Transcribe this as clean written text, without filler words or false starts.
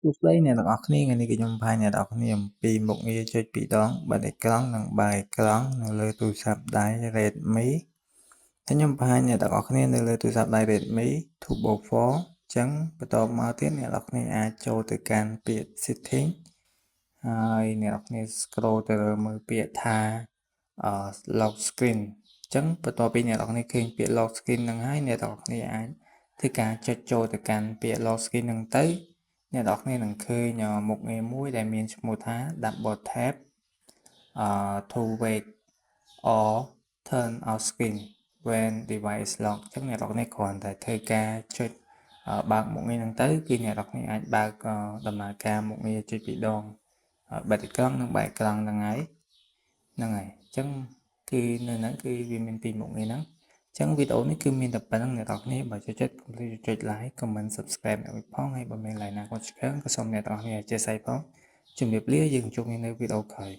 សួស្តីអ្នកទាំងអស់គ្នាថ្ងៃនេះខ្ញុំផាយអ្នកទាំងអស់គ្នាអំពីមុខងារចុចពីរដងបិទអេក្រង់និងបើកអេក្រង់នៅលើទូរស័ព្ទដៃ Redmi ខ្ញុំបង្ហាញអ្នកទាំងអស់គ្នានៅលើទូរស័ព្ទដៃ Redmi Turbo 4អញ្ចឹងបន្តមកទៀតអ្នកទាំងអស់គ្នាអាចចូលទៅកាន់ពាក្យ Setting ហើយអ្នកទាំងអស់គ្នា scroll ទៅលើមើលពាក្យថាLock Screen អញ្ចឹងបន្ទាប់ពីអ្នកទាំងអស់គ្នាឃើញពាក្យ Lock Screen ហ្នឹងហើយអ្នកទាំងអស់គ្នាអាចធ្វើការចុចចូលទៅកាន់ពាក្យ Lock Screen ហ្នឹងទៅអ្នកទាំងអស់គ្នានឹងឃើញមុខងារមួយដែលមានឈ្មោះថា Double Tap to wake or turn off screen when device lock អញ្ចឹងអ្នកទាំងអស់គ្នាគ្រាន់តែធ្វើការចុចបើកមុខងារហ្នឹងទៅគឺអ្នកទាំងអស់គ្នាអាចបើកដំណើរការមុខងារចុចពីរដងបិទអេក្រង់និងបើកអេក្រង់ហ្នឹងហើយអញ្ចឹងគឺនៅហ្នឹងគឺវាមានពីរមុខងារហ្នឹងអញ្ចឹងវីដេអូនេះគឺមានតែប៉ុណ្្នឹងអ្នកទាំងអស់គ្នាបើចូលចិត្តកុំភ្លេចចុច like comment subscribe ឲ្យផងហើយបើមាន like ណាក៏ឆ្កើងក៏សូមអ្នកទាំងអស់គ្នាអធិស្ឋានផងជម្រាបលាយើងជួបគ្នានៅវីដេអូក្រោយ